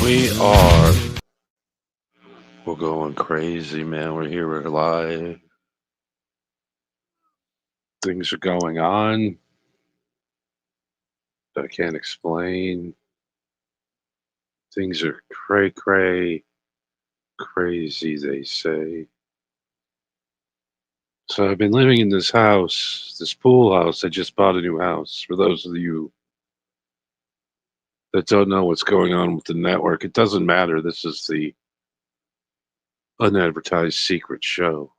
We are. We're going crazy, man. We're here. We're live. Things are going on that I can't explain. Things are crazy, they say. So I've been living in this house, this pool house. I just bought a new house. For those of you that don't know what's going on with the network, it doesn't matter. This is the unadvertised secret show.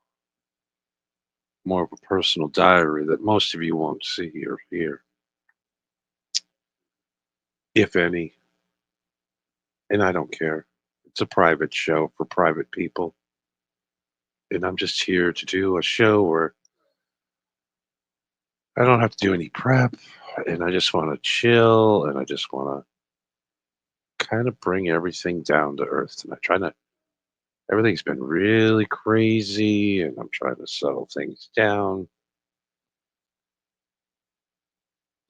More of a personal diary that most of you won't see or hear, if any. And I don't care. It's a private show for private people. And I'm just here to do a show where I don't have to do any prep. And I just want to chill. And I just want to kind of bring everything down to earth. And everything's been really crazy. And I'm trying to settle things down.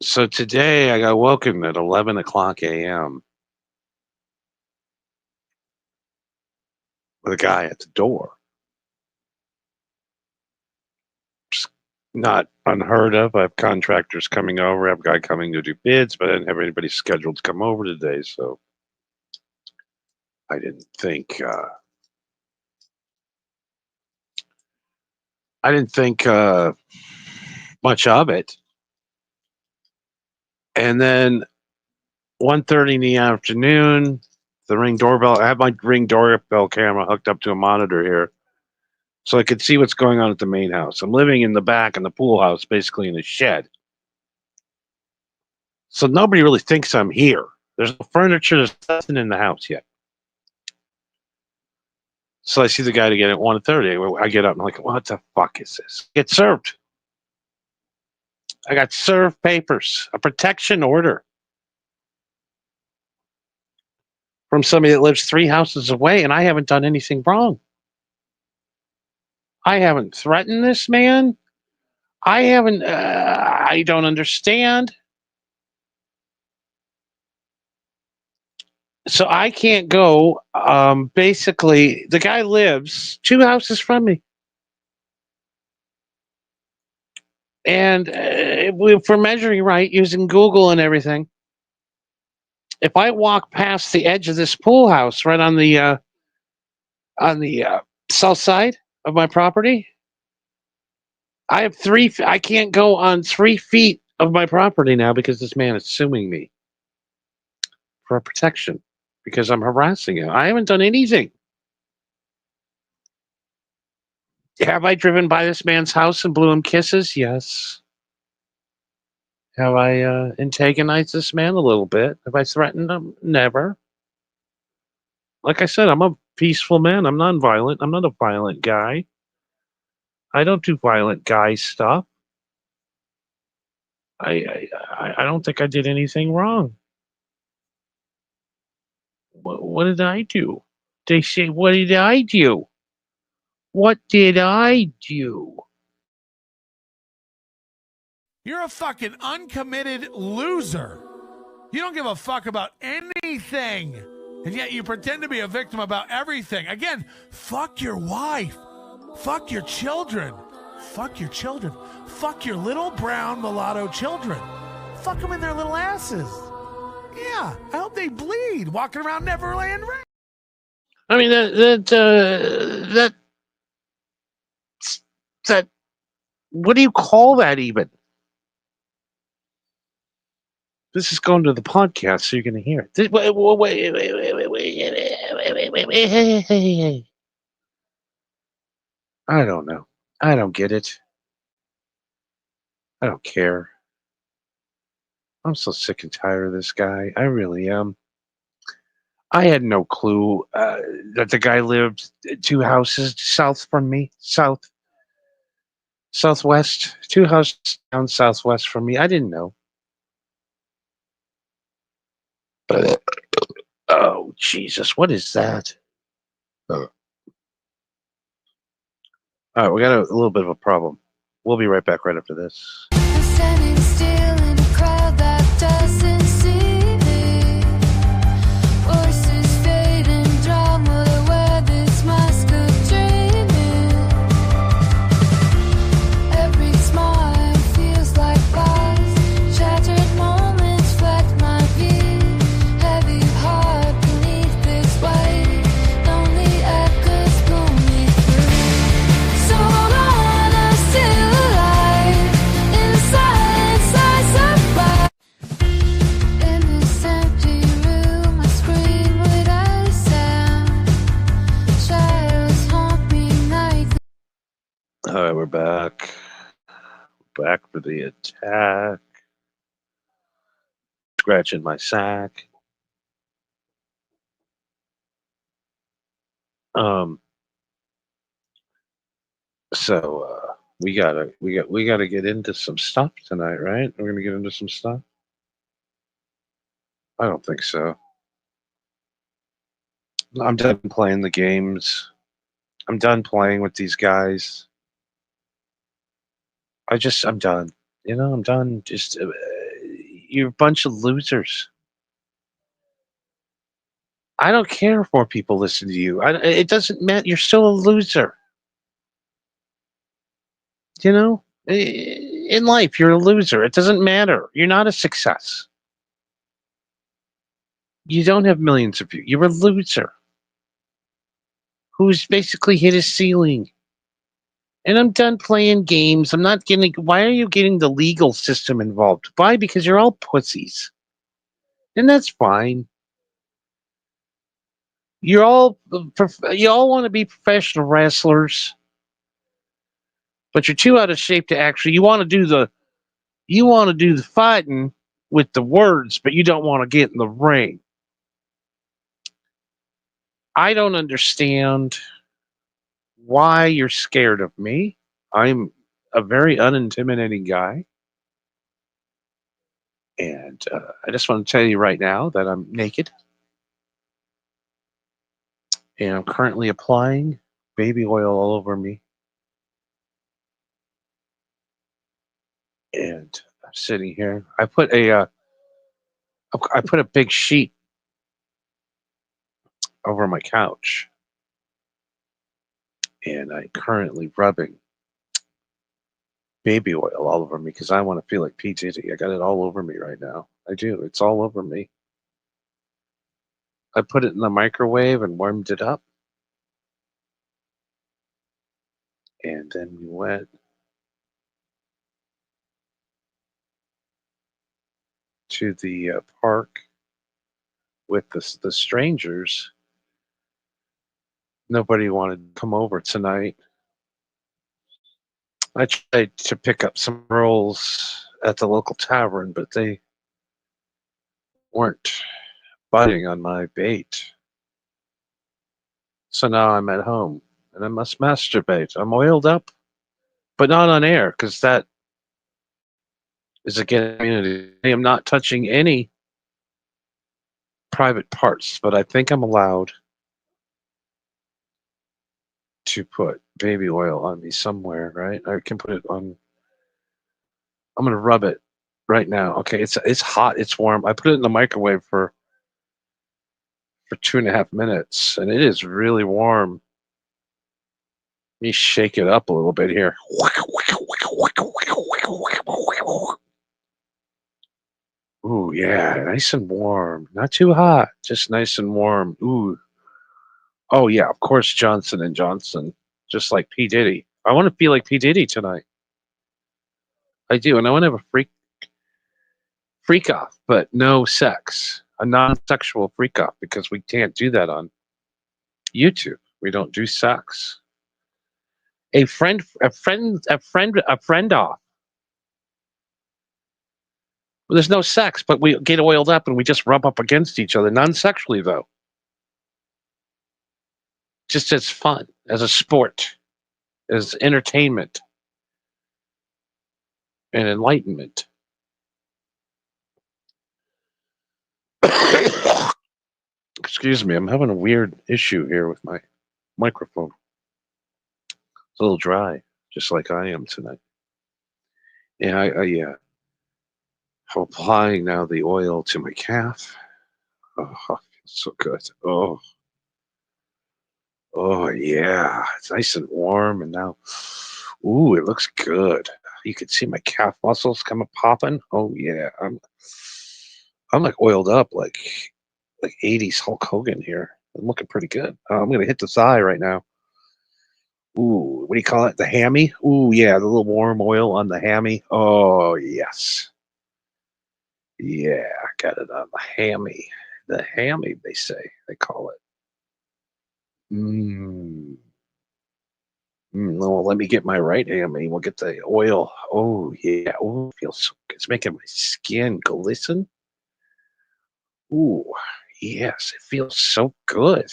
So today I got woken at 11 o'clock a.m. with a guy at the door. Not unheard of. I have contractors coming over. I have a guy coming to do bids, but I didn't have anybody scheduled to come over today, so I didn't think much of it. And then 1:30 in the afternoon, the Ring doorbell. I have my Ring doorbell camera hooked up to a monitor here, so I could see what's going on at the main house. I'm living in the back in the pool house, basically in a shed. So nobody really thinks I'm here. There's no furniture. There's nothing in the house yet. So I see the guy again at 1:30. I get up and I'm like, what the fuck is this? Get served. I got served papers, a protection order from somebody that lives 3 houses away, and I haven't done anything wrong. I haven't threatened this man. I don't understand. So I can't go. Basically, the guy lives 2 houses from me. And for measuring right, using Google and everything, if I walk past the edge of this pool house right on the south side of my property, I have 3. I can't go on 3 feet of my property now because this man is suing me for protection because I'm harassing him. I haven't done anything. Have I driven by this man's house and blew him kisses? Yes. Have I antagonized this man a little bit? Have I threatened him? Never. Like I said, I'm a peaceful man. I'm nonviolent. I'm not a violent guy. I don't do violent guy stuff. I don't think I did anything wrong. What did I do? They say, what did I do? What did I do? You're a fucking uncommitted loser. You don't give a fuck about anything. And yet you pretend to be a victim about everything. Again, fuck your wife. Fuck your children. Fuck your children. Fuck your little brown mulatto children. Fuck them in their little asses. Yeah, I hope they bleed walking around Neverland Ranch. I mean, that, what do you call that even? This is going to the podcast, so you're going to hear it. Wait. I don't know. I don't get it. I don't care. I'm so sick and tired of this guy. I really am. I had no clue that the guy lived 2 houses south from me. Southwest. 2 houses down southwest from me. I didn't know. Oh, Jesus. What is that? All right, we got a little bit of a problem. We'll be right back right after this. I'm standing still in a crowd that doesn't see me. Voices fill back for the attack. Scratching my sack. So we gotta get into some stuff tonight, right? We're gonna get into some stuff. I don't think so. I'm done playing the games. I'm done playing with these guys. I'm done. I'm done. Just you're a bunch of losers. I don't care if more people listen to you. It doesn't matter. You're still a loser. In life, you're a loser. It doesn't matter. You're not a success. You don't have millions of views. You're a loser who's basically hit his ceiling. And I'm done playing games. I'm not getting. Why are you getting the legal system involved? Why? Because you're all pussies. And that's fine. You all want to be professional wrestlers, but you're too out of shape to actually. You want to do the fighting with the words, but you don't want to get in the ring. I don't understand why you're scared of me. I'm a very unintimidating guy. And I just want to tell you right now that I'm naked. And I'm currently applying baby oil all over me. And I'm sitting here. I put a big sheet over my couch. And I'm currently rubbing baby oil all over me because I want to feel like P. Diddy. I got it all over me right now. I do. It's all over me. I put it in the microwave and warmed it up. And then we went to the park with the strangers. Nobody wanted to come over tonight. I tried to pick up some rolls at the local tavern, but they weren't biting on my bait. So now I'm at home and I must masturbate. I'm oiled up, but not on air because that is against community. I am not touching any private parts, but I think I'm allowed to put baby oil on me somewhere, right? I can put it on. I'm gonna rub it right now. Okay, it's hot, it's warm. I put it in the microwave for 2.5 minutes, and it is really warm. Let me shake it up a little bit here. Ooh, yeah, nice and warm. Not too hot, just nice and warm. Ooh. Oh yeah, of course Johnson and Johnson, just like P. Diddy. I want to feel like P. Diddy tonight. I do, and I want to have a freak off, but no sex. A non-sexual freak off because we can't do that on YouTube. We don't do sex. A friend off. Well, there's no sex, but we get oiled up and we just rub up against each other, non-sexually though. Just as fun, as a sport, as entertainment and enlightenment. Excuse me, I'm having a weird issue here with my microphone. It's a little dry, just like I am tonight. Yeah, I'm applying now the oil to my calf. Oh, feels so good. Oh yeah, it's nice and warm, and now, ooh, it looks good. You can see my calf muscles coming popping. Oh yeah, I'm like oiled up, like 80s Hulk Hogan here. I'm looking pretty good. I'm gonna hit the thigh right now. Ooh, what do you call it? The hammy? Ooh, yeah, the little warm oil on the hammy. Oh yes, yeah, got it on the hammy. The hammy, they say they call it. Mmm. Well, let me get my right hand, and we'll get the oil. Oh yeah. Oh, it feels so good. It's making my skin glisten. Ooh, yes, it feels so good.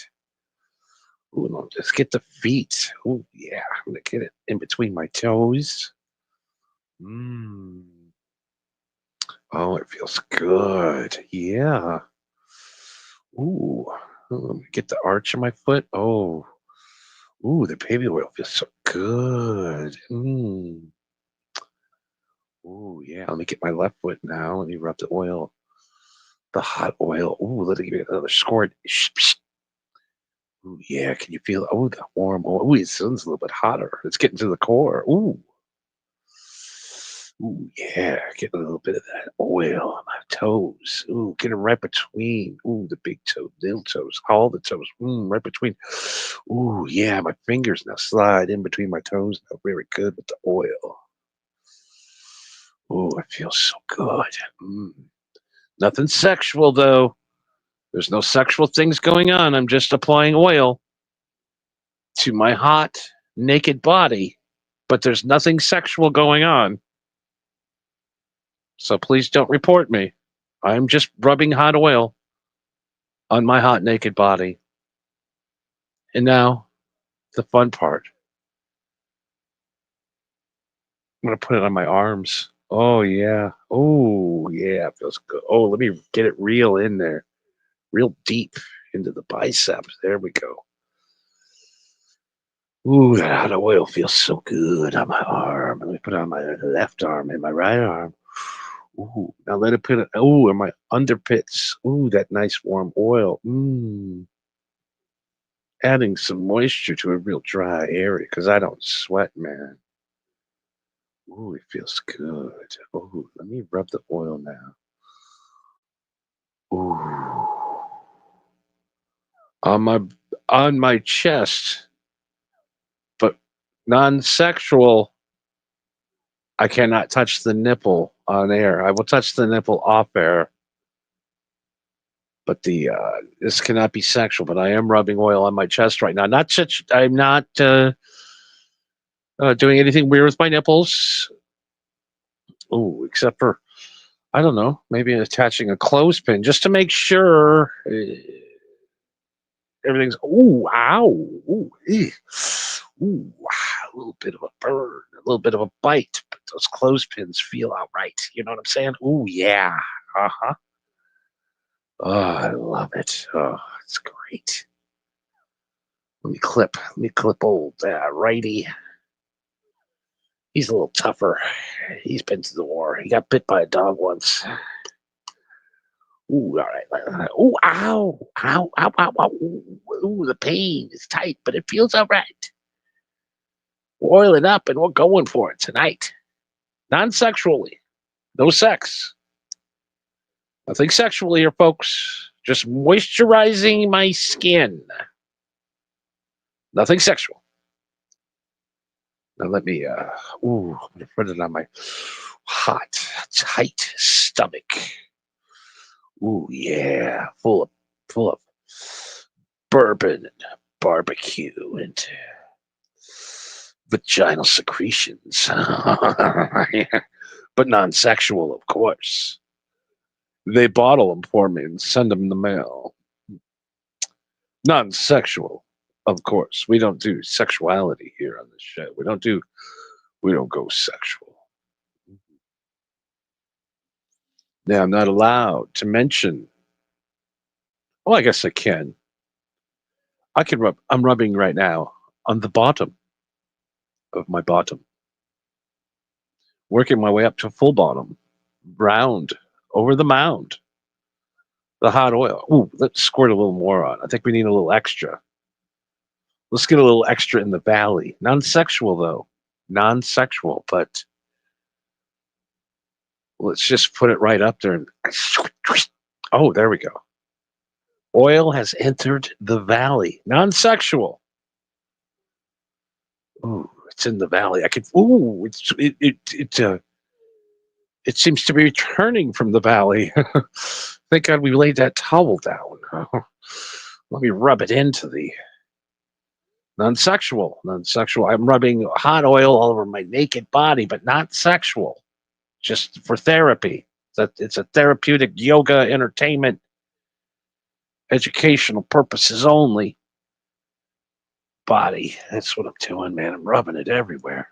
Ooh, no, just get the feet. Ooh, yeah, I'm gonna get it in between my toes. Mmm. Oh, it feels good. Yeah. Ooh. Let me get the arch of my foot. Oh. Ooh, the baby oil feels so good. Ooh, yeah. Let me get my left foot now. Let me rub the oil, the hot oil. Ooh, let me get another squirt. Ooh, yeah. Can you feel? Oh, the warm oil. Ooh, it sounds a little bit hotter. It's getting to the core. Ooh. Ooh, yeah, getting a little bit of that oil on my toes. Ooh, getting right between. Ooh, the big toe, little toes, all the toes. Right between. Ooh, yeah, my fingers now slide in between my toes now. Very good with the oil. Ooh, it feels so good. Mm. Nothing sexual though. There's no sexual things going on. I'm just applying oil to my hot, naked body, but there's nothing sexual going on. So please don't report me. I'm just rubbing hot oil on my hot naked body. And now, the fun part. I'm going to put it on my arms. Oh, yeah. Oh, yeah. It feels good. Oh, let me get it real in there, real deep into the biceps. There we go. Ooh, that hot oil feels so good on my arm. Let me put it on my left arm and my right arm. Ooh, now let it put it. Ooh, in my underpits. Ooh, that nice warm oil. Adding some moisture to a real dry area because I don't sweat, man. Ooh, it feels good. Ooh, let me rub the oil now. Ooh, on my chest, but non-sexual. I cannot touch the nipple on air. I will touch the nipple off air, but the this cannot be sexual. But I am rubbing oil on my chest right now. Not such. I'm not doing anything weird with my nipples. Ooh, except for I don't know, maybe attaching a clothespin just to make sure everything's. Ooh, ow, ooh, ooh, a little bit of a burn, a little bit of a bite, but those clothespins feel all right. You know what I'm saying? Ooh, yeah, uh huh. Oh, I love it. Oh, it's great. Let me clip old righty. He's a little tougher. He's been to the war. He got bit by a dog once. Ooh, all right. Ooh, ow, ow, ow, ow, ow. Ooh, the pain is tight, but it feels all right. We're oiling up and we're going for it tonight. Non-sexually. No sex. Nothing sexual here, folks. Just moisturizing my skin. Nothing sexual. Now let me, ooh, I'm going to put it on my hot, tight stomach. Ooh, yeah. Full of bourbon and barbecue and vaginal secretions. Yeah. But non-sexual, of course. They bottle them for me and send them in the mail. Non-sexual, of course. We don't do sexuality here on this show. We don't go sexual. Now I'm not allowed to mention. Well, I guess I can. I can rub. I'm rubbing right now on the bottom of my bottom, working my way up to full bottom, round over the mound. The hot oil. Ooh, let's squirt a little more on. I think we need a little extra. Let's get a little extra in the valley. Non-sexual though. Non-sexual, but let's just put it right up there. And oh, there we go. Oil has entered the valley. Non-sexual. Ooh, it's in the valley. I could. Ooh, it seems to be returning from the valley. Thank God we laid that towel down. Let me rub it into the Non-sexual. Non-sexual. I'm rubbing hot oil all over my naked body, but not sexual. Just for therapy. It's a therapeutic yoga, entertainment, educational purposes only body. That's what I'm doing, man. I'm rubbing it everywhere.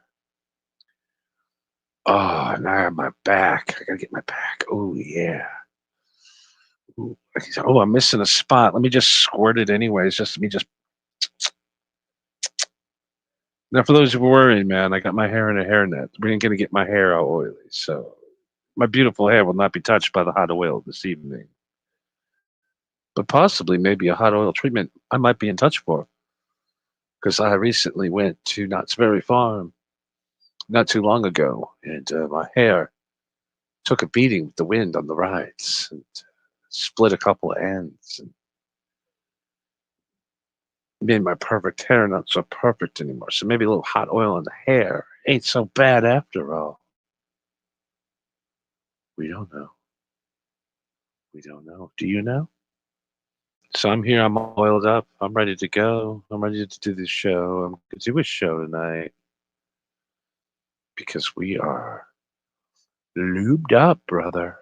Oh, now I have my back. I gotta get my back. Oh, yeah. Ooh. Oh, I'm missing a spot. Let me just squirt it anyways. Now, for those who were worrying, man, I got my hair in a hairnet. We ain't gonna get my hair all oily, so my beautiful hair will not be touched by the hot oil this evening. But possibly, maybe a hot oil treatment I might be in touch for, because I recently went to Knott's Berry Farm not too long ago, and my hair took a beating with the wind on the rides and split a couple of ends and made my perfect hair not so perfect anymore. So maybe a little hot oil on the hair ain't so bad after all. We don't know. We don't know. Do you know? So I'm here. I'm oiled up. I'm ready to go. I'm ready to do this show. I'm going to do a show tonight because we are lubed up, brother.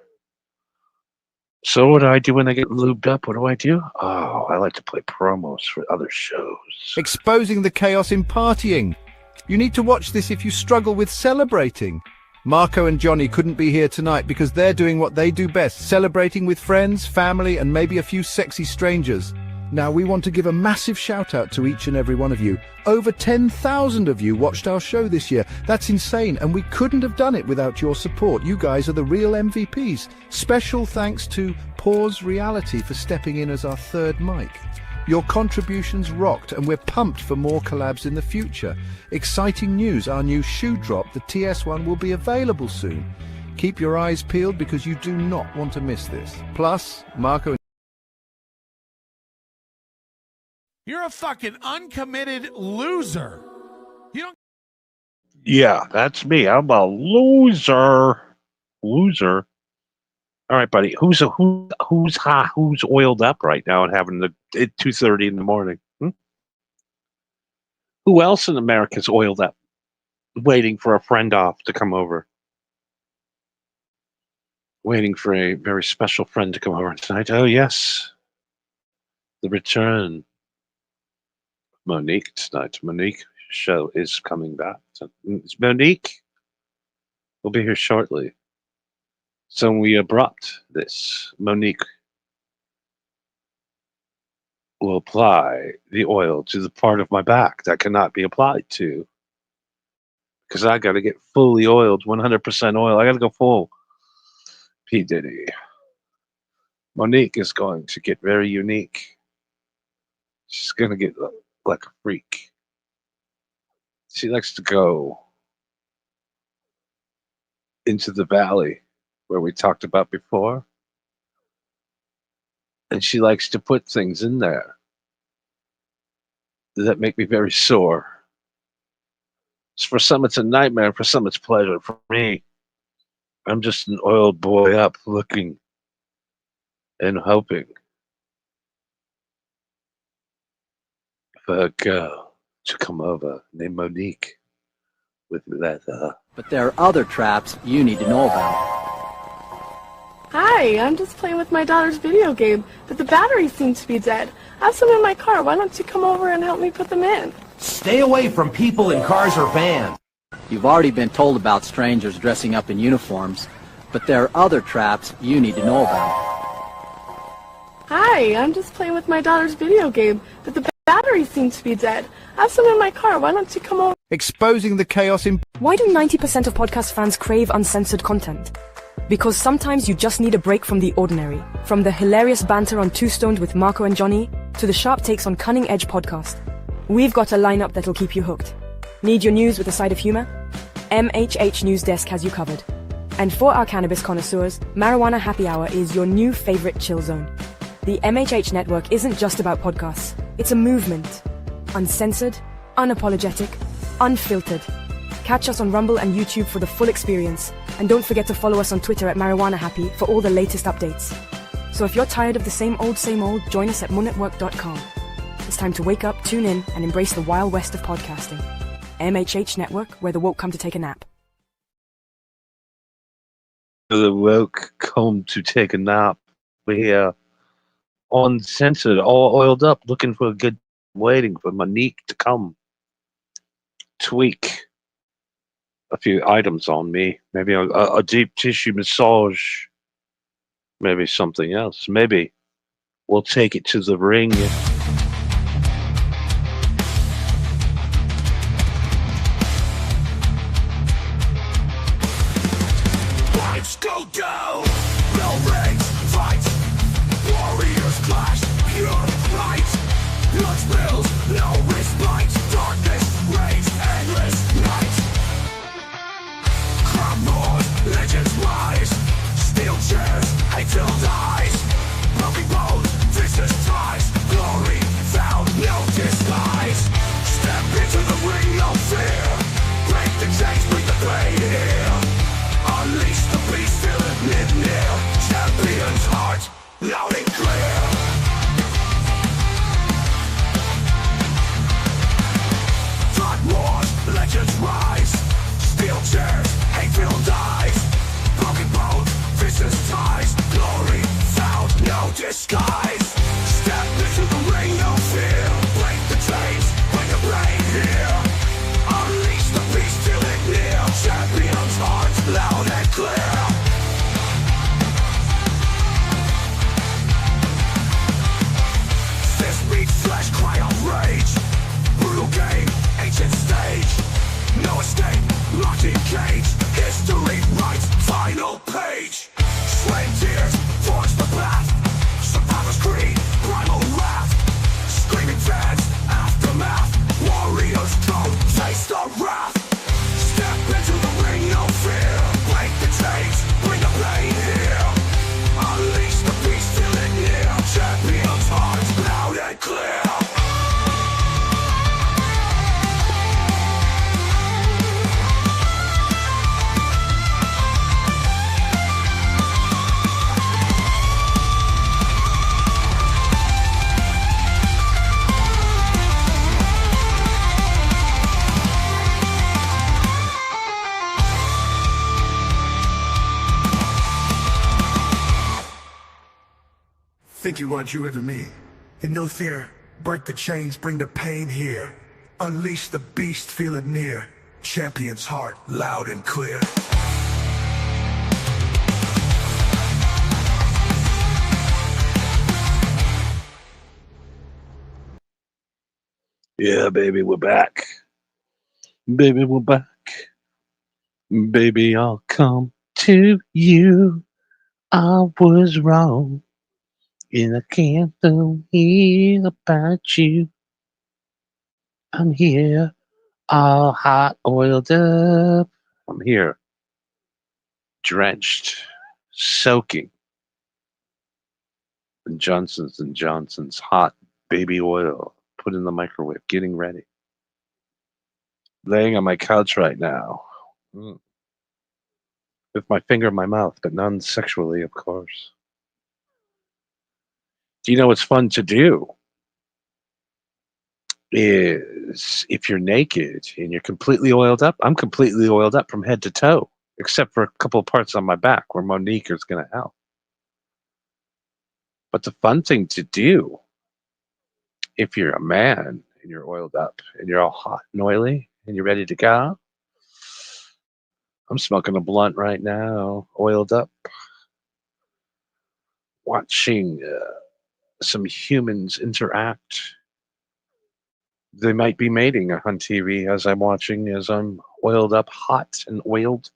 So what do I do when I get lubed up? What do I do? Oh, I like to play promos for other shows. Exposing the chaos in partying. You need to watch this if you struggle with celebrating. Marco and Johnny couldn't be here tonight because they're doing what they do best, celebrating with friends, family, and maybe a few sexy strangers. Now, we want to give a massive shout out to each and every one of you. Over 10,000 of you watched our show this year. That's insane, and we couldn't have done it without your support. You guys are the real MVPs. Special thanks to Pause Reality for stepping in as our third mic. Your contributions rocked, and we're pumped for more collabs in the future. Exciting news, our new shoe drop, the TS1, will be available soon. Keep your eyes peeled because you do not want to miss this. Plus, Marco... You're a fucking uncommitted loser. You don't. Yeah, that's me. I'm a loser. Loser. All right, buddy. Who's hot? Who's oiled up right now and having the at 2:30 in the morning? Who else in America's oiled up, waiting for a friend off to come over? Waiting for a very special friend to come over tonight. Oh yes, the return. Monique tonight. Monique show is coming back. So, Monique will be here shortly. So we abrupt this. Monique will apply the oil to the part of my back that cannot be applied to. Because I got to get fully oiled, 100% oil. I got to go full P. Diddy. Monique is going to get very unique. She's going to get like a freak. She likes to go into the valley where we talked about before. And she likes to put things in there that make me very sore. For some, it's a nightmare. For some, it's pleasure. For me, I'm just an oiled boy up looking and hoping for a girl to come over named Monique with leather. But there are other traps you need to know about. Hi, I'm just playing with my daughter's video game, but the batteries seem to be dead. I have some in my car. Why don't you come over and help me put them in? Stay away from people in cars or vans. You've already been told about strangers dressing up in uniforms, but there are other traps you need to know about. Hi, I'm just playing with my daughter's video game, but the batteries seem to be dead. I have some in my car. Why don't you come over? Exposing the chaos in... Why do 90% of podcast fans crave uncensored content? Because sometimes you just need a break from the ordinary. From the hilarious banter on Two Stoned with Marco and Johnny, to the sharp takes on Cutting Edge podcast. We've got a lineup that'll keep you hooked. Need your news with a side of humor? MHH News Desk has you covered. And for our cannabis connoisseurs, Marijuana Happy Hour is your new favorite chill zone. The MHH network isn't just about podcasts. It's a movement. Uncensored, unapologetic, unfiltered. Catch us on Rumble and YouTube for the full experience. And don't forget to follow us on Twitter at Marijuana Happy for all the latest updates. So if you're tired of the same old, join us at moonetwork.com. It's time to wake up, tune in, and embrace the wild west of podcasting. MHH Network, where the woke come to take a nap. The woke come to take a nap. We're here, uncensored, all oiled up, looking for a good, waiting for Monique to come tweak a few items on me. Maybe a deep tissue massage. Maybe something else. Maybe we'll take it to the ring. Lights go down, bell rings, fight, warriors clash, pure light, blood spills, no respite, darkness reigns, endless night. Crowd roars, legends rise, steel chairs, hate-filled eyes, broken bones, vicious ties, glory found, no disguise. Step into the ring, no fear, break the chains, bring the pain here. Unleash the beast, feel it near. Champion's heart, loud and clear. Thought wars, legends rise. Steel chairs, hate-filled eyes. Broken bones, vicious ties. Glory found, no disguise. Step into the ring, no fear. Break the chains, bring the brain here. Unleash the beast, feel it near. Champion's heart, loud and clear. Fist meets flesh, cry out rage. Brutal game, ancient stage. No escape, locked in cage. History writes, final page. Sweat tears, forge the path. Survivor's creed, primal wrath. Screaming fans, aftermath. Warriors go, taste the wrath. Step into the ring, no fear. Break the chains, bring the pain here. Unleash the beast, feel it near. Champion's heart, loud and clear. Think you want you into me. And no fear, break the chains, bring the pain here. Unleash the beast, feel it near. Champion's heart, loud and clear. Yeah, baby, we're back. Baby, we're back. Baby, I'll come to you. I was wrong. And I can't hear about you. I'm here, all hot, oiled up. I'm here, drenched, soaking in Johnson's & Johnson's hot baby oil. Put in the microwave, getting ready. Laying on my couch right now. With my finger in my mouth, but none sexually, of course. Do you know what's fun to do? Is if you're naked and you're completely oiled up. I'm completely oiled up from head to toe, except for a couple of parts on my back where Monique is going to help. But the fun thing to do, if you're a man and you're oiled up and you're all hot and oily and you're ready to go, I'm smoking a blunt right now, oiled up, watching some humans interact. They might be mating on TV as I'm watching, as I'm oiled up, hot and oiled,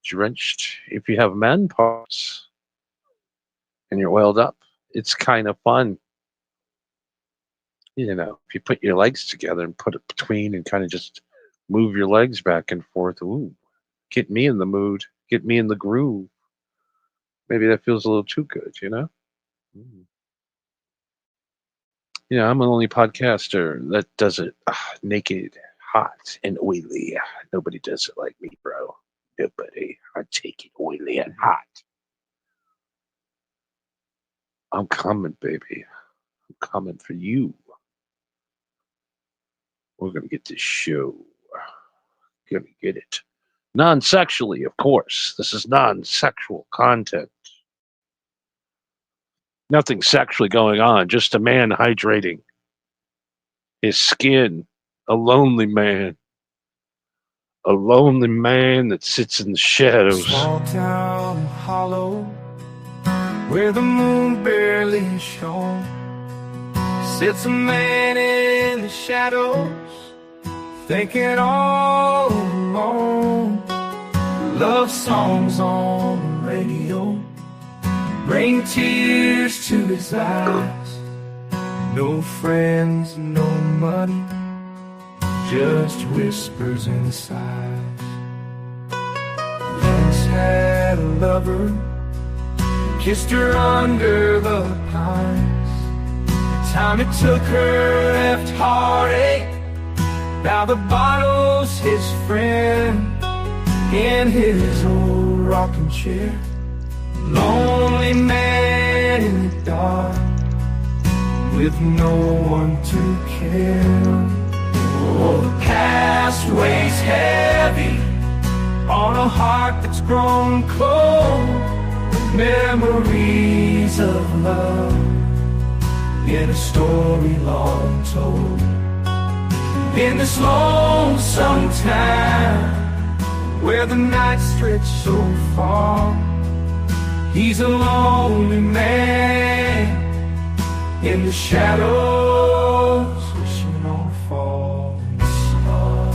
drenched. If you have man parts and you're oiled up, it's kind of fun. You know, if you put your legs together and put it between and kind of just move your legs back and forth, ooh, get me in the mood, get me in the groove. Maybe that feels a little too good, you know? Yeah, I'm an only podcaster that does it naked, hot, and oily. Nobody does it like me, bro. Nobody. I take it oily and hot. I'm coming, baby. I'm coming for you. We're going to get this show. Going to get it. Non-sexually, of course. This is non-sexual content. Nothing sexually going on. Just a man hydrating his skin. A lonely man. A lonely man that sits in the shadows. Small town hollow, where the moon barely shone, sits a man in the shadows, thinking all alone. Love songs on the radio bring tears to his eyes. No friends, no money, just whispers and sighs. Once had a lover, kissed her under the pines. The time it took her left heartache. Now the bottle's his friend in his old rocking chair. Lonely man in the dark, with no one to care. Oh, the past weighs heavy on a heart that's grown cold. Memories of love in a story long told. In this lonesome town where the night stretch so far, he's a lonely man in the shadows, wishing on a falling star.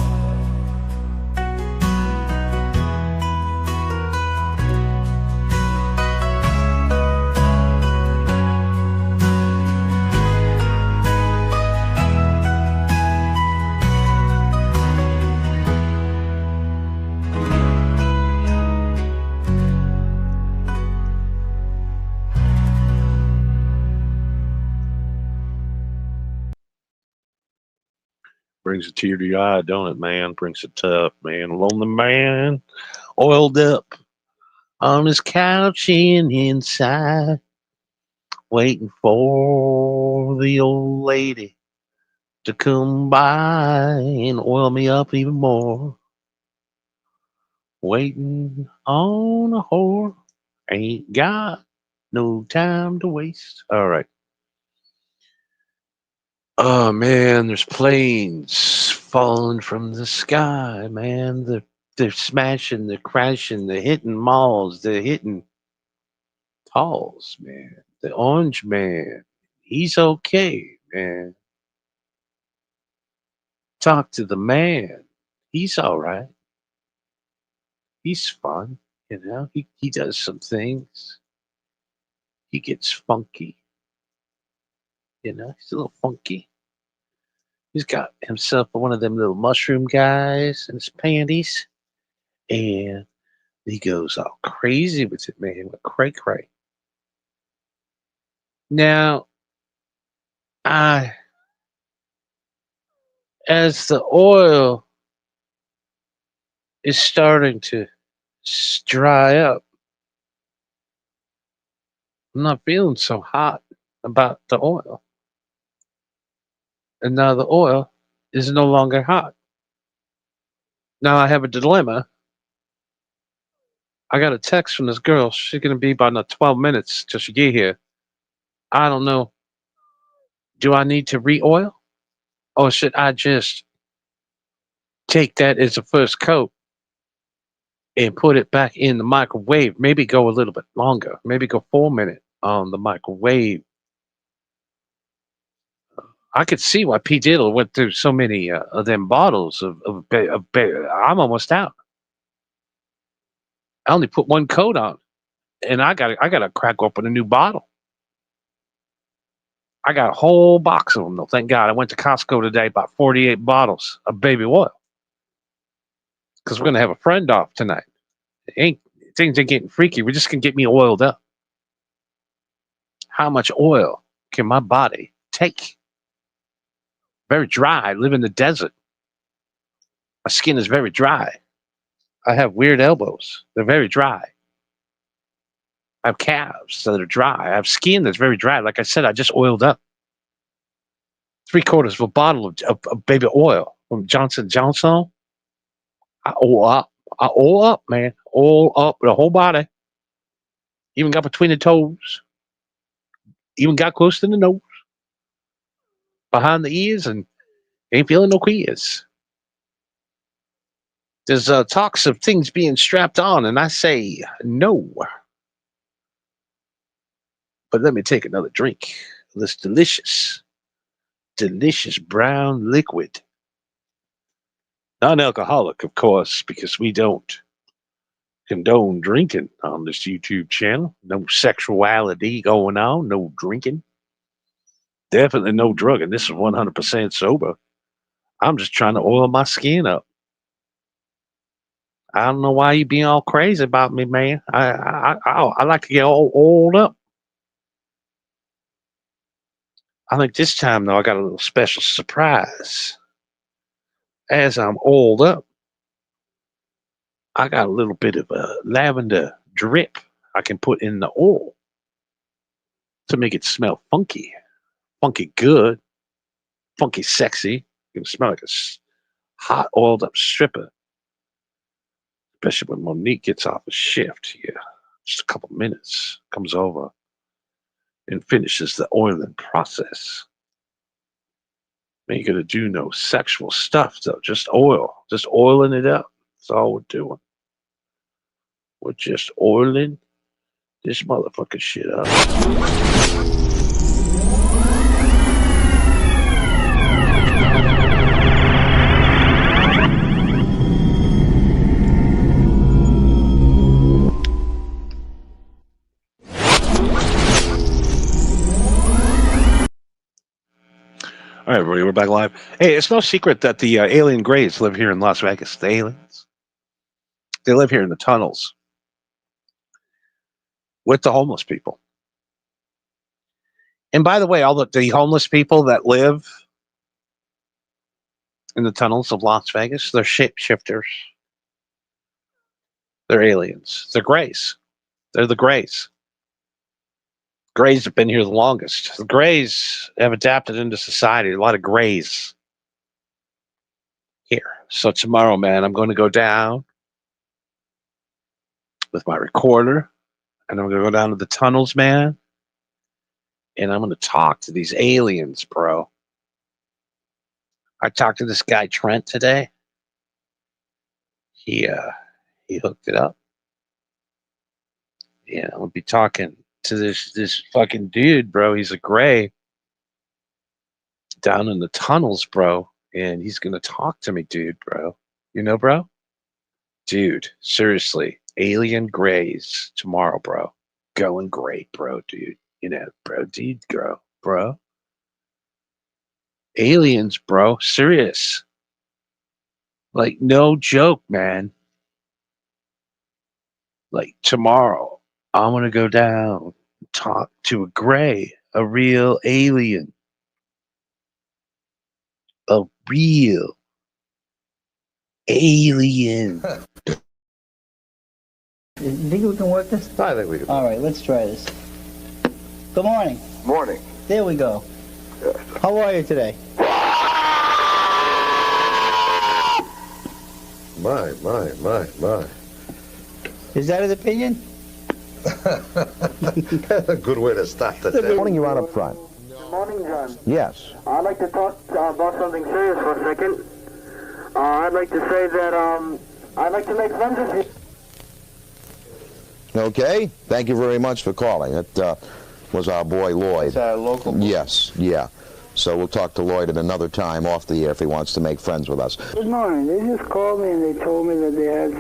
Brings a tear to your eye, don't it, man? Brings it up, man. Lonely man, oiled up on his couch inside, waiting for the old lady to come by and oil me up even more. Waiting on a whore, ain't got no time to waste. All right. Oh man, there's planes falling from the sky, man. They're smashing, they're crashing, they're hitting malls, they're hitting talls, man. The orange man, he's okay, man. Talk to the man. He's all right. He's fun, you know. He does some things. He gets funky. You know, he's a little funky. He's got himself one of them little mushroom guys in his panties. And he goes all crazy with it, man, with cray cray. Now, as the oil is starting to dry up, I'm not feeling so hot about the oil. And now the oil is no longer hot. Now I have a dilemma. I got a text from this girl. She's going to be about another 12 minutes till she get here. I don't know. Do I need to re-oil? Or should I just take that as a first coat and put it back in the microwave? Maybe go a little bit longer. Maybe go 4 minutes on the microwave. I could see why P. Diddle went through so many of them bottles of I'm almost out. I only put one coat on, and I gotta crack open a new bottle. I got a whole box of them though. Thank God. I went to Costco today, bought 48 bottles of baby oil because we're gonna have a friend off tonight. Things ain't getting freaky. We're just gonna get me oiled up. How much oil can my body take? Very dry. I live in the desert. My skin is very dry. I have weird elbows. They're very dry. I have calves that are dry. I have skin that's very dry. Like I said, I just oiled up. 3/4 of a bottle of baby oil from Johnson & Johnson. I oil up. I oil up, man. Oil up the whole body. Even got between the toes. Even got close to the nose. Behind the ears, and ain't feeling no queers. There's talks of things being strapped on, and I say no. But let me take another drink of this delicious brown liquid. Non-alcoholic, of course, because we don't condone drinking on this YouTube channel. No sexuality going on, no drinking. Definitely no drugging. This is 100% sober. I'm just trying to oil my skin up. I don't know why you being all crazy about me, man. I like to get all oiled up. I think this time, though, I got a little special surprise. As I'm oiled up, I got a little bit of a lavender drip I can put in the oil to make it smell funky. Funky good. Funky sexy. You can smell like a hot, oiled up stripper. Especially when Monique gets off a shift here. Just a couple minutes. Comes over and finishes the oiling process. Ain't gonna do no sexual stuff though. Just oil. Just oiling it up. That's all we're doing. We're just oiling this motherfucking shit up. All right, everybody, we're back live. Hey, it's no secret that the alien Greys live here in Las Vegas. The aliens. They live here in the tunnels with the homeless people. And by the way, all the homeless people that live in the tunnels of Las Vegas, they're shapeshifters. They're aliens. They're Greys. They're the Greys. Greys have been here the longest. The Greys have adapted into society. A lot of Greys here. So tomorrow, man, I'm going to go down with my recorder, and I'm going to go down to the tunnels, man, and I'm going to talk to these aliens, bro. I talked to this guy, Trent, today. He hooked it up. Yeah, I'm going to be talking to this fucking dude, bro. He's a Grey down in the tunnels, bro, and he's gonna talk to me, dude, bro. You know, bro? Dude, seriously, alien Greys tomorrow, bro. Going great, bro, dude. You know, bro, dude, bro. Aliens, bro, serious. Like, no joke, man. Like, tomorrow, I'm going to go down and talk to a Grey, a real alien. A real alien. You think we can work this? I think we can. All right, let's try this. Good morning. Morning. There we go. How are you today? My. Is that his opinion? A good way to start the day. Morning, you're on up front. Good morning, John. Yes. I'd like to talk about something serious for a second. I'd like to say that I'd like to make friends with you. Okay. Thank you very much for calling. It was our boy Lloyd. It's our local boy. Yes. Yeah. So we'll talk to Lloyd at another time off the air if he wants to make friends with us. Good morning. They just called me and they told me that they had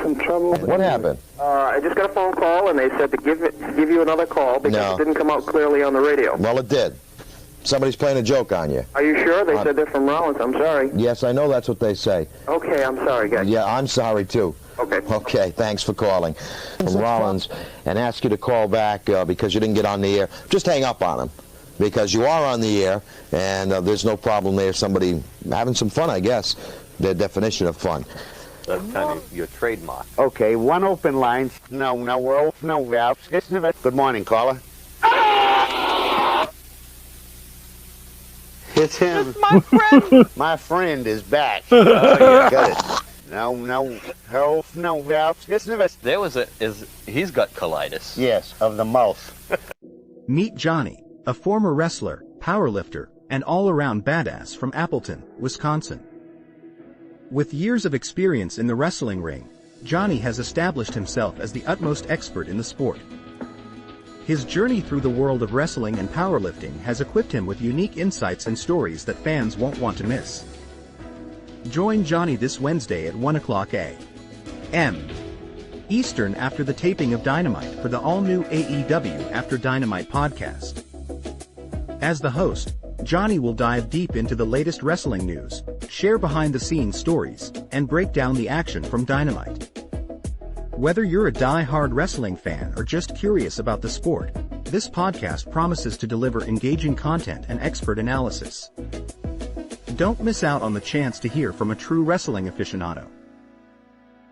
some trouble. What happened? I just got a phone call and they said to give you another call because it didn't come out clearly on the radio. Well, it did. Somebody's playing a joke on you. Are you sure? They said they're from Rollins. I'm sorry. Yes, I know that's what they say. Okay, I'm sorry, guys. Yeah, I'm sorry, too. Okay. Okay, thanks for calling. From Rollins, and ask you to call back because you didn't get on the air. Just hang up on them. Because you are on the air, and there's no problem there. Somebody having some fun, I guess. Their definition of fun. That's kind of your trademark. Okay, one open line. No, we're open. No, we're out. Good morning, caller. It's him. My friend. My friend is back. Oh, yeah. Got it. No, health, no health. He's got colitis. Yes, of the mouth. Meet Johnny, a former wrestler, powerlifter, and all-around badass from Appleton, Wisconsin. With years of experience in the wrestling ring, Johnny has established himself as the utmost expert in the sport. His journey through the world of wrestling and powerlifting has equipped him with unique insights and stories that fans won't want to miss. Join Johnny this Wednesday at 1 o'clock a.m. Eastern after the taping of Dynamite for the all-new AEW After Dynamite podcast. As the host, Johnny will dive deep into the latest wrestling news, share behind-the-scenes stories, and break down the action from Dynamite. Whether you're a die-hard wrestling fan or just curious about the sport, this podcast promises to deliver engaging content and expert analysis. Don't miss out on the chance to hear from a true wrestling aficionado.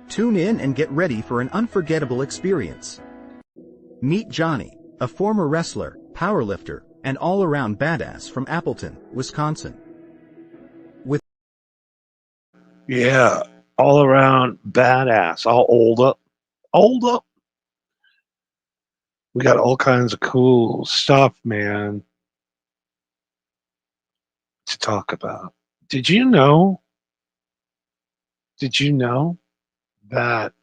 Tune in and get ready for an unforgettable experience. Meet Johnny, a former wrestler, powerlifter, and all-around badass from Appleton, Wisconsin. Yeah, all around badass, all old up. We got all kinds of cool stuff, man, to talk about. Did you know that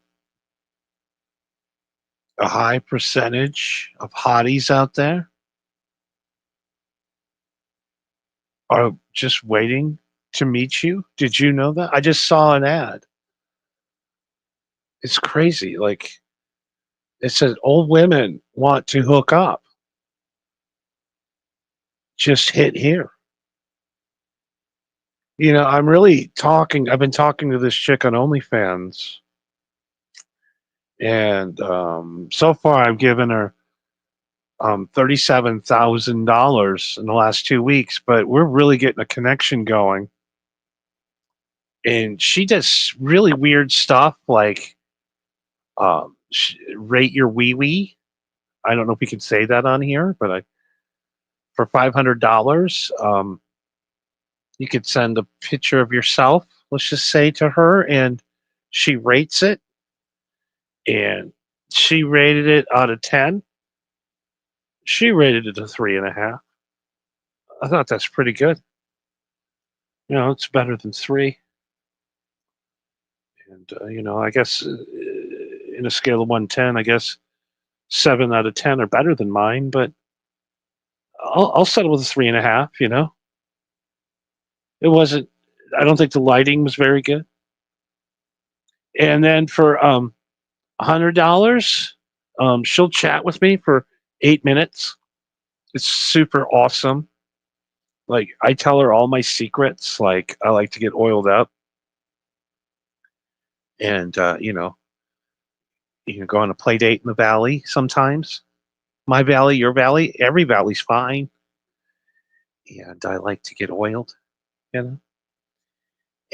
a high percentage of hotties out there are just waiting to meet you? Did you know that? I just saw an ad. It's crazy. Like, it says old women want to hook up. Just hit here. You know, I've been talking to this chick on OnlyFans. And so far I've given her $37,000 in the last 2 weeks, but we're really getting a connection going. And she does really weird stuff like rate your wee-wee. I don't know if we can say that on here, but for $500, you could send a picture of yourself, let's just say, to her, and she rates it. And she rated it out of 10. She rated it a 3.5. I thought that's pretty good. You know, it's better than 3. And, you know, I guess in a scale of 1 to 10, I guess 7 out of 10 are better than mine, but I'll settle with a 3.5, you know. It wasn't, I don't think the lighting was very good. And then for $100, she'll chat with me for 8 minutes. It's super awesome. Like, I tell her all my secrets. Like, I like to get oiled up. And, you know, go on a play date in the valley sometimes. My valley, your valley, every valley's fine. And I like to get oiled, you know.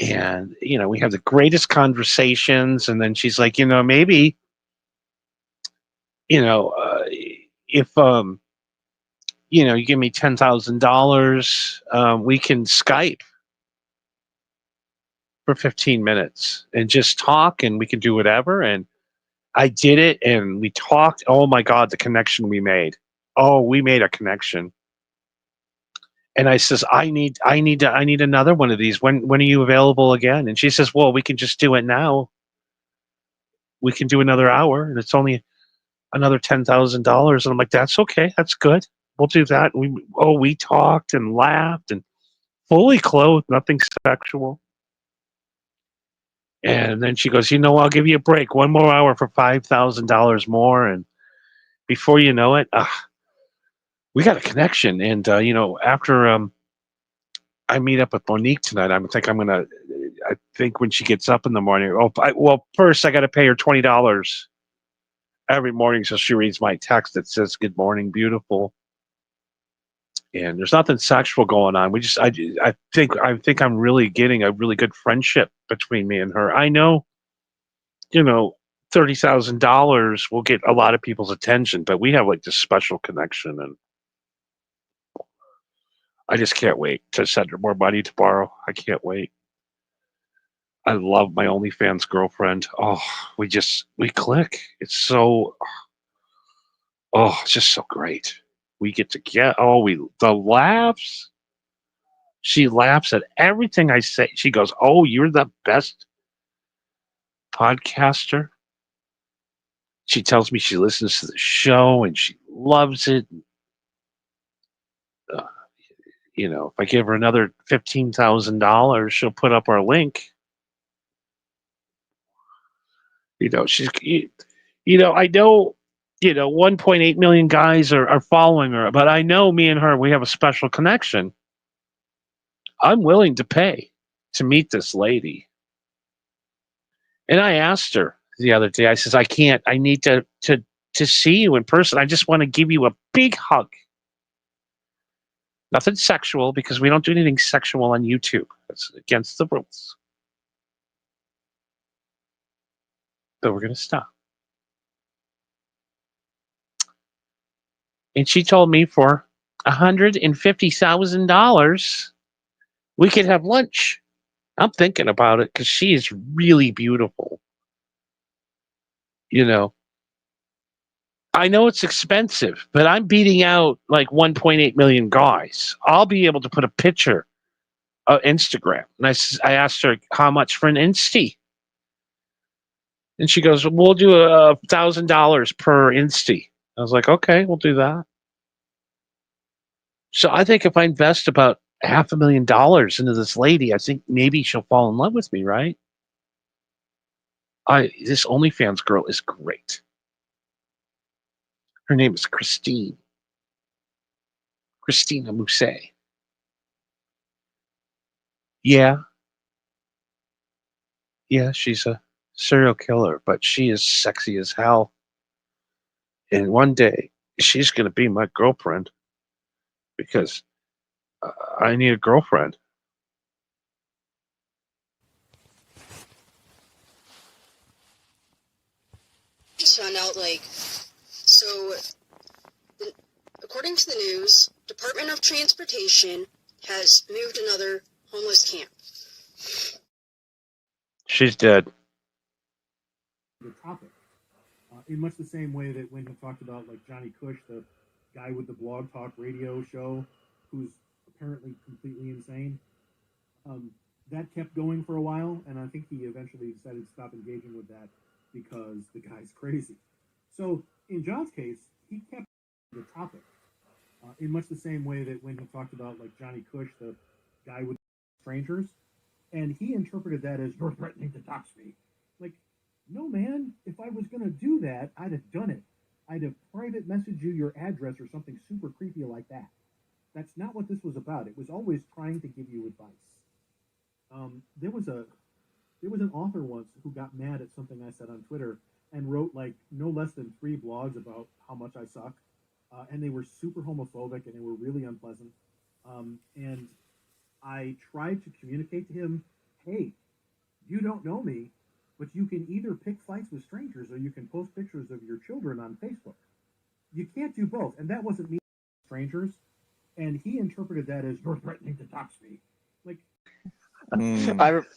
And, you know, we have the greatest conversations. And then she's like, you know, maybe, you know, if, you know, you give me $10,000, we can Skype for 15 minutes and just talk, and we can do whatever. And I did it, and we talked. Oh my God, the connection we made. Oh, we made a connection. And I says, I need another one of these. When are you available again? And she says, well, we can just do it now. We can do another hour, and it's only another $10,000. And I'm like, that's okay. That's good. We'll do that. And we talked and laughed and fully clothed, nothing sexual. And then she goes, you know, I'll give you a break. 1 more hour for $5,000 more. And before you know it, we got a connection. And, you know, after I meet up with Monique tonight, I think when she gets up in the morning, first I got to pay her $20 every morning so she reads my text that says, good morning, beautiful. And there's nothing sexual going on. I think I'm really getting a really good friendship between me and her. I know, you know, $30,000 will get a lot of people's attention, but we have like this special connection. And I just can't wait to send her more money to borrow. I can't wait. I love my OnlyFans girlfriend. Oh, we click. It's so, it's just so great. We get to the laughs. She laughs at everything I say. She goes, "Oh, you're the best podcaster." She tells me she listens to the show and she loves it. If I give her another $15,000, she'll put up our link. I know, 1.8 million guys are following her, but I know me and her, we have a special connection. I'm willing to pay to meet this lady. And I asked her the other day, I says, I can't, I need to see you in person. I just want to give you a big hug. Nothing sexual, because we don't do anything sexual on YouTube. That's against the rules. So we're going to stop. And she told me for $150,000, we could have lunch. I'm thinking about it because she is really beautiful. I know it's expensive, but I'm beating out like 1.8 million guys. I'll be able to put a picture on Instagram. And I asked her how much for an Insty. And she goes, we'll do $1,000 per Insty. I was like, okay, we'll do that. So I think if I invest about $500,000 into this lady, I think maybe she'll fall in love with me, right? This OnlyFans girl is great. Her name is Christina Mousset. Yeah, she's a serial killer, but she is sexy as hell. And one day, she's going to be my girlfriend because I need a girlfriend. Just found out, according to the news, Department of Transportation has moved another homeless camp. She's dead. The topic. In much the same way that when he talked about Johnny Cush, the guy with the blog talk radio show, who's apparently completely insane, that kept going for a while, and I think he eventually decided to stop engaging with that because the guy's crazy. So in John's case, he kept the topic. In much the same way that when he talked about Johnny Cush, the guy with strangers, and he interpreted that as, you're threatening to dox me. No, man, if I was going to do that, I'd have done it. I'd have private messaged you your address or something super creepy like that. That's not what this was about. It was always trying to give you advice. There was an author once who got mad at something I said on Twitter and wrote no less than 3 blogs about how much I suck. And they were super homophobic and they were really unpleasant. And I tried to communicate to him, hey, you don't know me, but you can either pick fights with strangers or you can post pictures of your children on Facebook. You can't do both. And that wasn't me, strangers. And he interpreted that as, you're threatening to dox me.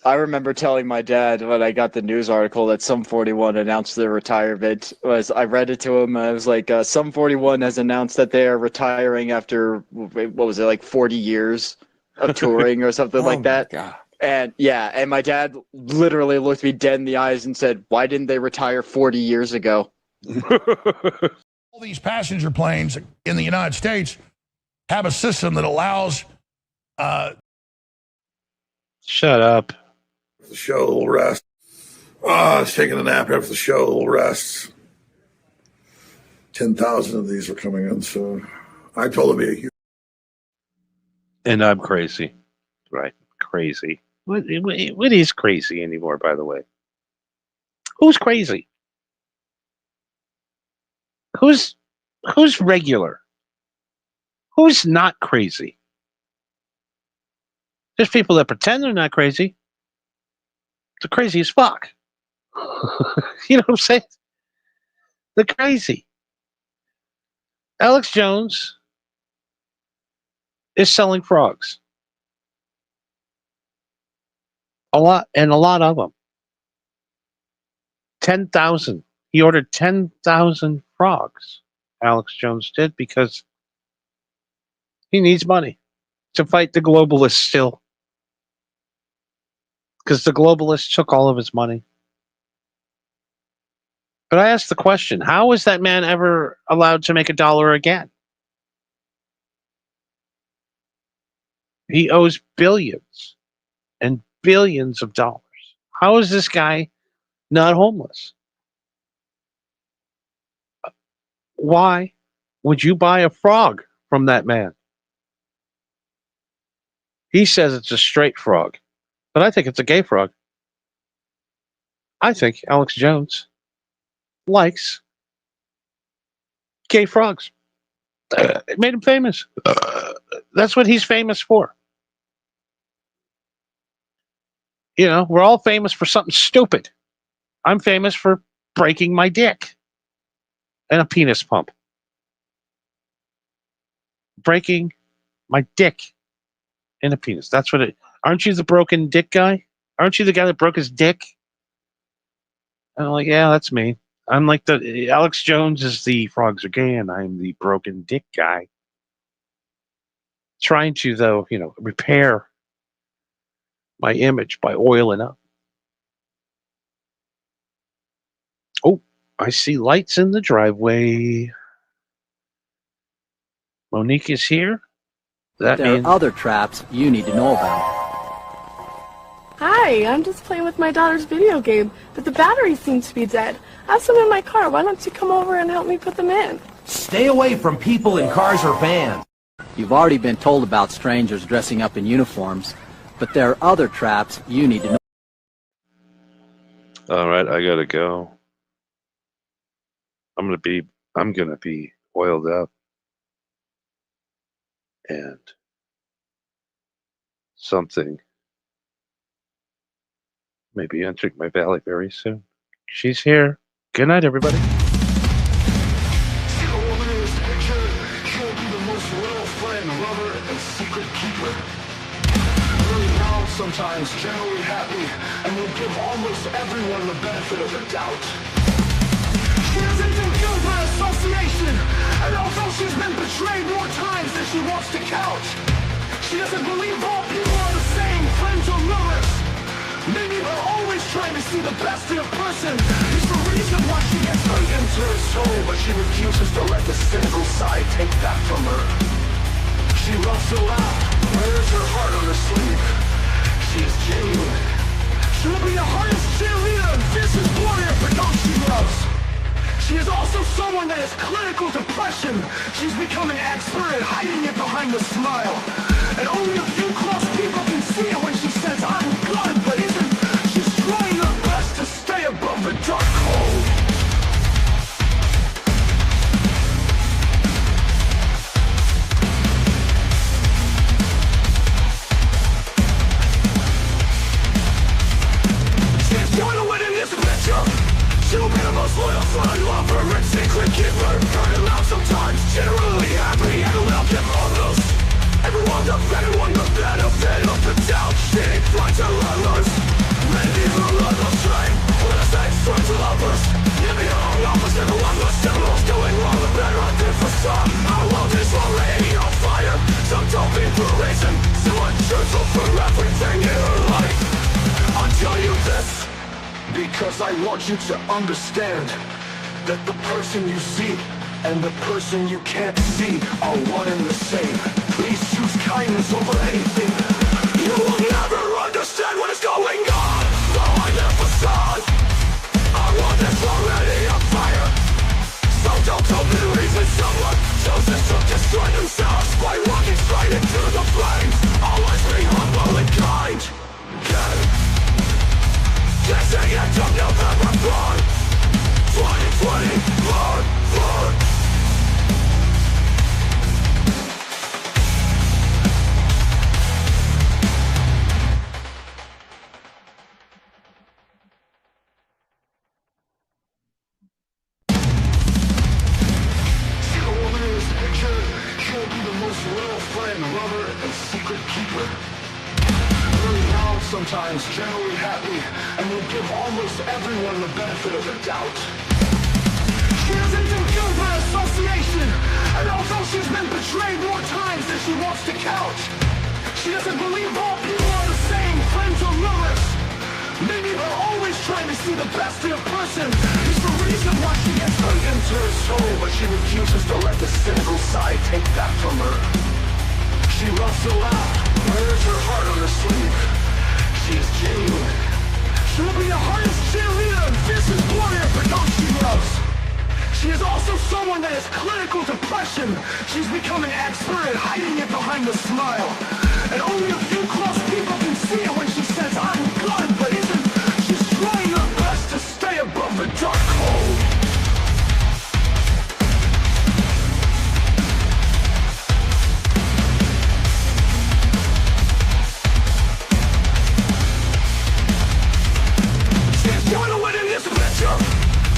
I remember telling my dad when I got the news article that Sum 41 announced their retirement. I read it to him, and I was like, Sum 41 has announced that they are retiring after, 40 years of touring or something like that. God. And and my dad literally looked me dead in the eyes and said, why didn't they retire 40 years ago? All these passenger planes in the United States have a system that allows... Shut up. The show, a little rest. I was taking a nap after the show, a little rest. 10,000 of these were coming in, so I told him to be a huge... And I'm crazy. Right. Crazy. What is crazy anymore, by the way? Who's crazy? Who's regular? Who's not crazy? There's people that pretend they're not crazy. They're crazy as fuck. You know what I'm saying? They're crazy. Alex Jones is selling frogs. A lot of them. 10,000. He ordered 10,000 frogs, Alex Jones did, because he needs money to fight the globalists still. Because the globalists took all of his money. But I asked the question, how is that man ever allowed to make $1 again? He owes billions and billions of dollars. How is this guy not homeless? Why would you buy a frog from that man? He says it's a straight frog, but I think it's a gay frog. I think Alex Jones likes gay frogs. It made him famous. That's what he's famous for. You know, we're all famous for something stupid. I'm famous for breaking my dick and a penis pump. Breaking my dick and a penis. That's what it. Aren't you the broken dick guy? Aren't you the guy that broke his dick? And I'm like, yeah, that's me. I'm like the Alex Jones is the frogs are gay, and I'm the broken dick guy. Trying to, though, you know, repair my image by oiling up. Oh, I see lights in the driveway. Monique is here. That There means are other traps you need to know about. Hi, I'm just playing with my daughter's video game, but the battery seems to be dead. I have some in my car. Why don't you come over and help me put them in? Stay away from people in cars or vans. You've already been told about strangers dressing up in uniforms, but there are other traps you need to know. all right, I gotta go. I'm gonna be oiled up and something maybe entering my valley very soon. She's here. Good night, everybody. Sometimes generally happy, and will give almost everyone the benefit of the doubt. She doesn't do good by association, and although she's been betrayed more times than she wants to count, she doesn't believe all people are the same, friends or lovers. Maybe her always trying to see the best in a person is the reason why she gets hurt into her soul, but she refuses to let the cynical side take that from her. She loves to laugh, wears her heart on her sleeve. She is genuine. She'll be the hardest cheerleader and fiercest warrior for those she loves. She is also someone that has clinical depression. She's become an expert at hiding it behind the smile. And only a few close people can see it when she says, I'm good, but isn't. She's trying her best to stay above the dark hole. She'll be the most loyal friend, lover, and secret keeper. Turning loud sometimes, generally happy, and will give others. Everyone the benefit of the doubt. She finds her lovers. Maybe her love will strain, for the same strength of lovers. Giving her own opposite, everyone was similar. Doing wrong, the better I did for some. Our world is already on fire. Some don't be for a reason. Someone truthful for everything in her life. I'll tell you this, because I want you to understand that the person you see and the person you can't see are one and the same. Please choose kindness over anything. You will never understand what is going on behind their facade. Our world is already on fire. So don't tell me the reason someone chooses to destroy themselves by walking straight into the flames. Always be humble and kind. Guessing end of November 2020, friend, lover, and secret keeper. Early loud, sometimes generally happy, and will give almost everyone the benefit of the doubt. She doesn't do good by association, and although she's been betrayed more times than she wants to count, she doesn't believe all people are the same, friends or lovers. Many are always trying to see the best in a person. It's the reason why she gets hurt into her soul, but she refuses to let the cynical side take that from her. She loves to laugh, wears her heart on her sleeve. She is genuine. She will be the hardest cheerleader and fiercest warrior for those she loves. She is also someone that has clinical depression. She's become an expert at hiding it behind a smile. And only a few close people can see it when she says, I'm good, but isn't. She's trying her best to stay above the dark hole. She's going to win in this adventure.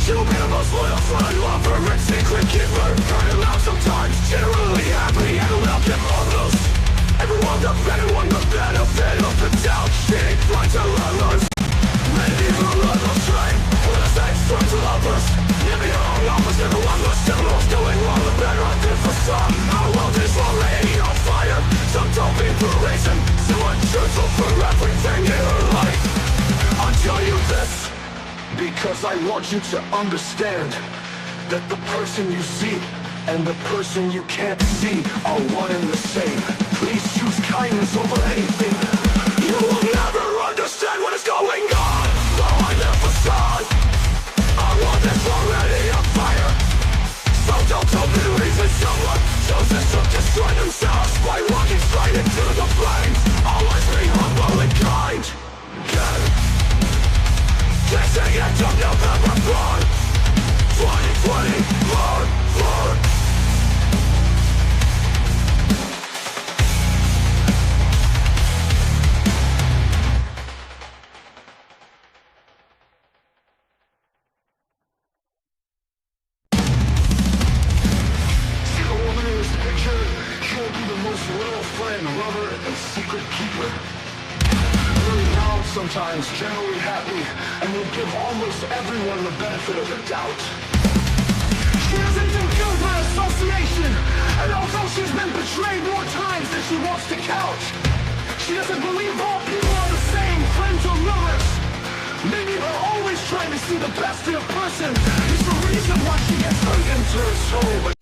She'll be the most loyal friend, lover, and secret keeper. Turning out sometimes, generally happy, and will give others. Everyone the benefit of the doubt. She finds her lovers. Many will love the train with the same strength of lovers. Giving her own offers, everyone was similar. Doing all the better I did for some. Our world is already on fire. Some don't be for reason. So untruthful for everything in her life. I'll tell you this, because I want you to understand that the person you see and the person you can't see are one and the same. Please choose kindness over anything. You will never understand what is going on, though I never saw it. I want this already on fire. So don't tell me the reason someone chooses to destroy themselves by walking straight into the flames. Always be humble and kind. Good. Kissing into November flood. 2020, flood. Lover and secret keeper. Early loud, sometimes generally happy, and will give almost everyone the benefit of the doubt. She doesn't do good by association, and although she's been betrayed more times than she wants to count, she doesn't believe all people are the same, friends or lovers. Many are always trying to see the best in a person. It's the reason why she gets hurt into her soul.